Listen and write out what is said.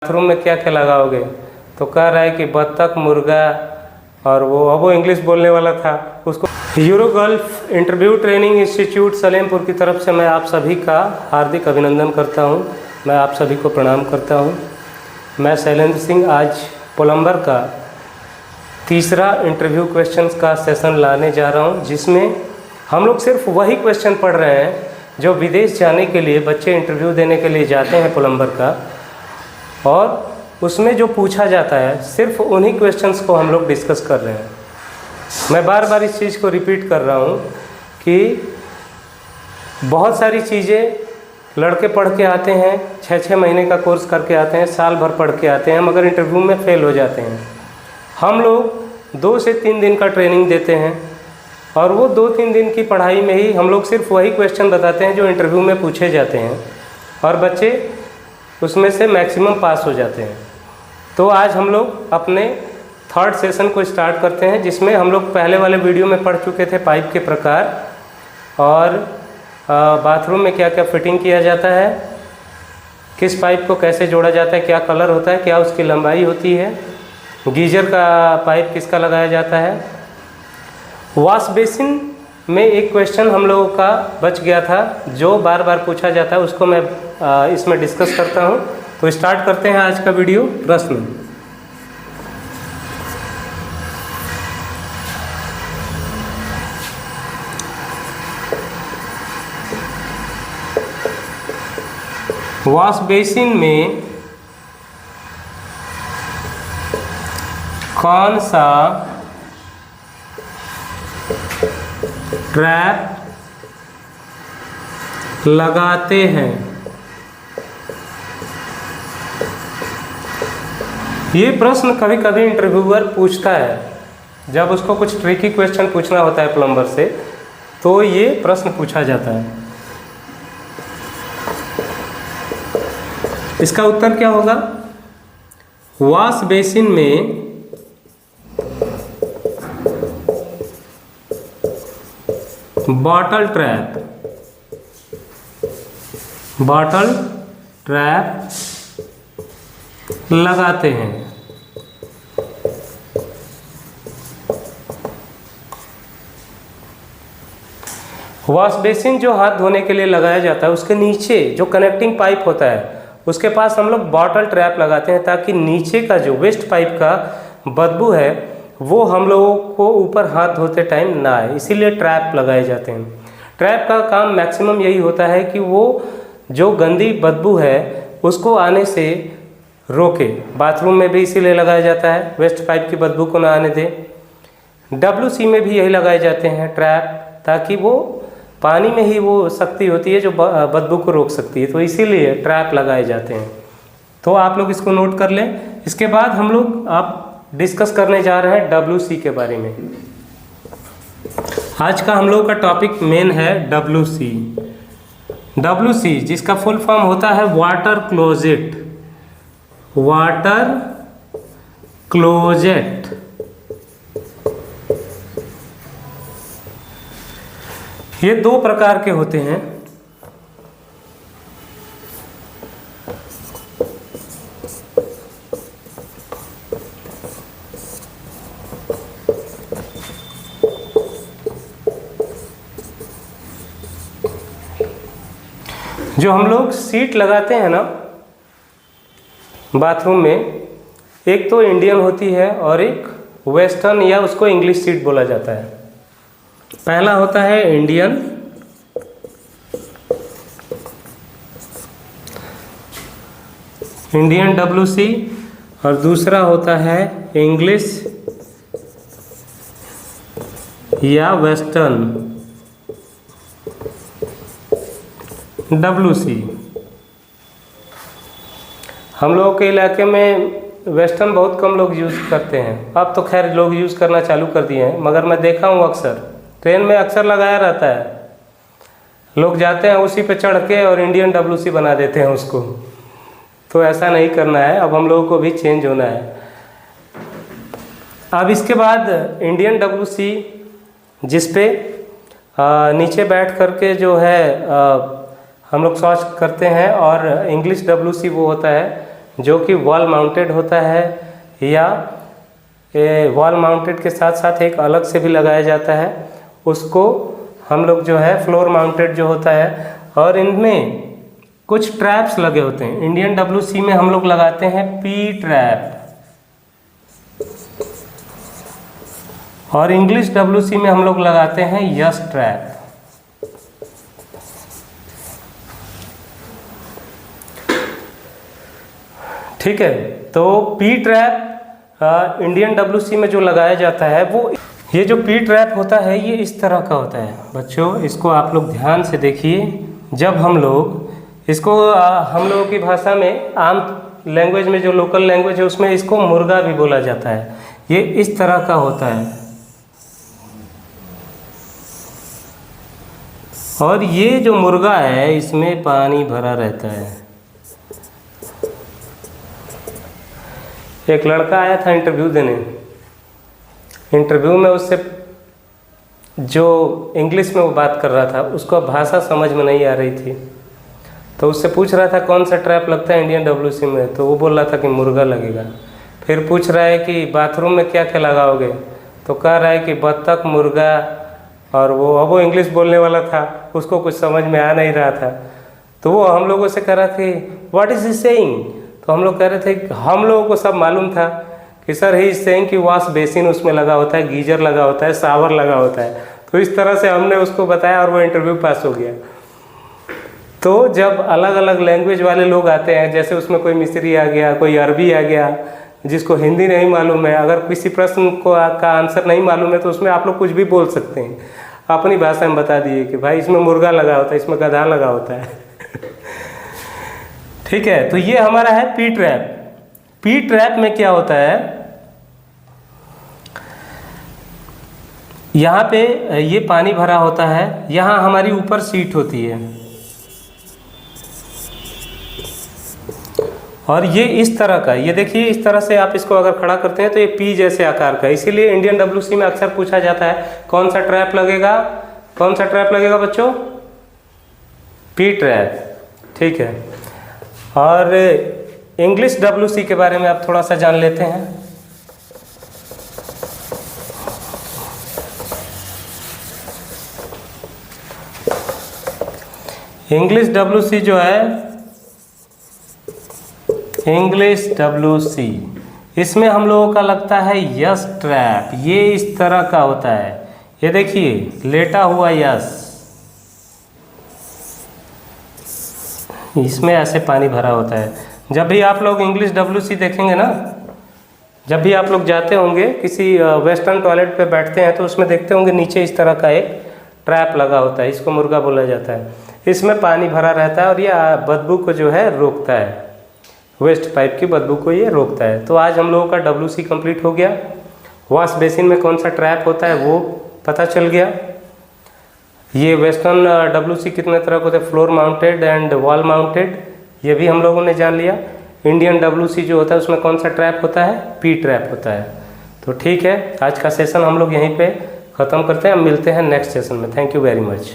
Bathroom में क्या क्या लगाओगे? तो कह रहा है कि बत्तख, मुर्गा और वो इंग्लिश बोलने वाला था उसको। यूरोगल्फ इंटरव्यू ट्रेनिंग इंस्टीट्यूट सलेमपुर की तरफ से मैं आप सभी का हार्दिक अभिनंदन करता हूं। मैं आप सभी को प्रणाम करता हूं। मैं शैलेंद्र सिंह आज प्लम्बर का तीसरा इंटरव्यू क्वेश्चंस का सेशन लाने जा रहा हूं, जिसमें हम लोग सिर्फ वही क्वेश्चन पढ़ रहे हैं जो विदेश जाने के लिए बच्चे इंटरव्यू देने के लिए जाते हैं प्लम्बर का, और उसमें जो पूछा जाता है सिर्फ उन्हीं क्वेश्चंस को हम लोग डिस्कस कर रहे हैं। मैं बार बार इस चीज़ को रिपीट कर रहा हूँ कि बहुत सारी चीज़ें लड़के पढ़ के आते हैं, 6-6 महीने का कोर्स करके आते हैं, साल भर पढ़ के आते हैं, मगर इंटरव्यू में फ़ेल हो जाते हैं। हम लोग 2 से 3 दिन का ट्रेनिंग देते हैं और वो 2-3 दिन की पढ़ाई में ही हम लोग सिर्फ वही क्वेश्चन बताते हैं जो इंटरव्यू में पूछे जाते हैं, और बच्चे उसमें से मैक्सिमम पास हो जाते हैं। तो आज हम लोग अपने थर्ड सेशन को स्टार्ट करते हैं, जिसमें हम लोग पहले वाले वीडियो में पढ़ चुके थे पाइप के प्रकार और बाथरूम में क्या क्या फिटिंग किया जाता है, किस पाइप को कैसे जोड़ा जाता है, क्या कलर होता है, क्या उसकी लंबाई होती है, गीजर का पाइप किसका लगाया जाता है। वॉश बेसिन में एक क्वेश्चन हम लोगों का बच गया था जो बार बार पूछा जाता है, उसको मैं इसमें डिस्कस करता हूं। तो स्टार्ट करते हैं आज का वीडियो। प्रश्न: वॉश बेसिन में कौन सा ट्रैप लगाते हैं? ये प्रश्न कभी कभी इंटरव्यूअर पूछता है जब उसको कुछ ट्रिकी क्वेश्चन पूछना होता है प्लम्बर से, तो ये प्रश्न पूछा जाता है। इसका उत्तर क्या होगा? वॉश बेसिन में बॉटल ट्रैप लगाते हैं। वॉश बेसिन जो हाथ धोने के लिए लगाया जाता है, उसके नीचे जो कनेक्टिंग पाइप होता है उसके पास हम लोग बॉटल ट्रैप लगाते हैं, ताकि नीचे का जो वेस्ट पाइप का बदबू है वो हम लोगों को ऊपर हाथ धोते टाइम ना आए, इसीलिए ट्रैप लगाए जाते हैं। ट्रैप का काम मैक्सिमम यही होता है कि वो जो गंदी बदबू है उसको आने से रोके। बाथरूम में भी इसीलिए लगाया जाता है, वेस्ट पाइप की बदबू को ना आने दे। WC में भी यही लगाए जाते हैं ट्रैप, ताकि वो पानी में ही वो शक्ति होती है जो बदबू को रोक सकती है, तो इसीलिए ट्रैप लगाए जाते हैं। तो आप लोग इसको नोट कर लें। इसके बाद हम लोग आप डिस्कस करने जा रहे हैं WC के बारे में। आज का हम लोग का टॉपिक मेन है WC, जिसका फुल फॉर्म होता है वाटर क्लोजेट। ये 2 प्रकार के होते हैं। जो हम लोग सीट लगाते हैं ना बाथरूम में, एक तो इंडियन होती है और एक वेस्टर्न या उसको इंग्लिश सीट बोला जाता है। पहला होता है इंडियन WC और दूसरा होता है इंग्लिश या वेस्टर्न WC। हम लोगों के इलाके में वेस्टर्न बहुत कम लोग यूज़ करते हैं, अब तो खैर लोग यूज़ करना चालू कर दिए हैं, मगर मैं देखा हूँ अक्सर ट्रेन में अक्सर लगाया रहता है। लोग जाते हैं उसी पे चढ़ के और इंडियन WC बना देते हैं उसको। तो ऐसा नहीं करना है, अब हम लोगों को भी चेंज होना है। अब इसके बाद इंडियन WC, जिस पे नीचे बैठ करके जो है हम लोग शौच करते हैं, और इंग्लिश WC वो होता है जो कि वॉल माउंटेड होता है, या वॉल माउंटेड के साथ साथ एक अलग से भी लगाया जाता है, उसको हम लोग जो है फ्लोर माउंटेड जो होता है। और इनमें कुछ ट्रैप्स लगे होते हैं। इंडियन WC में हम लोग लगाते हैं P ट्रैप, और इंग्लिश WC में हम लोग लगाते हैं यस ट्रैप। ठीक है, तो P ट्रैप इंडियन WC में जो लगाया जाता है वो, ये जो P ट्रैप होता है ये इस तरह का होता है। बच्चों इसको आप लोग ध्यान से देखिए। जब हम लोग इसको हम लोगों की भाषा में, आम लैंग्वेज में जो लोकल लैंग्वेज है उसमें इसको मुर्गा भी बोला जाता है। ये इस तरह का होता है, और ये जो मुर्गा है इसमें पानी भरा रहता है। एक लड़का आया था इंटरव्यू देने, इंटरव्यू में उससे जो इंग्लिश में वो बात कर रहा था उसको भाषा समझ में नहीं आ रही थी, तो उससे पूछ रहा था कौन सा ट्रैप लगता है इंडियन WC में, तो वो बोल रहा था कि मुर्गा लगेगा। फिर पूछ रहा है कि बाथरूम में क्या क्या लगाओगे, तो कह रहा है कि बत्तख, मुर्गा, और वो इंग्लिश बोलने वाला था, उसको कुछ समझ में आ नहीं रहा था। तो वो हम लोगों से कह रहा था व्हाट इज ही सेइंग, तो हम लोग कह रहे थे कि हम लोगों को सब मालूम था कि सर ही इज सेइंग कि वॉश बेसिन उसमें लगा होता है, गीजर लगा होता है, शावर लगा होता है। तो इस तरह से हमने उसको बताया और वो इंटरव्यू पास हो गया। तो जब अलग अलग लैंग्वेज वाले लोग आते हैं, जैसे उसमें कोई मिस्री आ गया, कोई अरबी आ गया, जिसको हिंदी नहीं मालूम है, अगर किसी प्रश्न को का आंसर नहीं मालूम है तो उसमें आप लोग कुछ भी बोल सकते हैं, अपनी भाषा में बता दिए कि भाई इसमें मुर्गा लगा होता है, इसमें गधा लगा होता है। ठीक है, तो ये हमारा है P ट्रैप। P ट्रैप में क्या होता है, यहाँ पे ये पानी भरा होता है, यहाँ हमारी ऊपर सीट होती है, और ये इस तरह का, ये देखिए इस तरह से आप इसको अगर खड़ा करते हैं तो ये P जैसे आकार का है। इसीलिए इंडियन WC में अक्सर पूछा जाता है कौन सा ट्रैप लगेगा, कौन सा ट्रैप लगेगा बच्चों, P ट्रैप। ठीक है, और इंग्लिश WC के बारे में आप थोड़ा सा जान लेते हैं। इंग्लिश WC जो है, इंग्लिश WC, इसमें हम लोगों का लगता है यस ट्रैप। ये इस तरह का होता है, ये देखिए लेटा हुआ यस, इसमें ऐसे पानी भरा होता है। जब भी आप लोग इंग्लिश WC देखेंगे ना, जब भी आप लोग जाते होंगे किसी वेस्टर्न टॉयलेट पे बैठते हैं तो उसमें देखते होंगे नीचे इस तरह का एक ट्रैप लगा होता है, इसको मुर्गा बोला जाता है। इसमें पानी भरा रहता है और ये बदबू को जो है रोकता है, वेस्ट पाइप की बदबू को ये रोकता है। तो आज हम लोगों का WC कंप्लीट हो गया। वॉश बेसिन में कौन सा ट्रैप होता है वो पता चल गया। ये वेस्टर्न WC कितने तरह के होते हैं, floor mounted and wall mounted, ये भी हम लोगों ने जान लिया। इंडियन WC जो होता है उसमें कौन सा ट्रैप होता है, P ट्रैप होता है। तो ठीक है, आज का सेशन हम लोग यहीं पे ख़त्म करते हैं, हम मिलते हैं नेक्स्ट सेशन में। Thank you very much.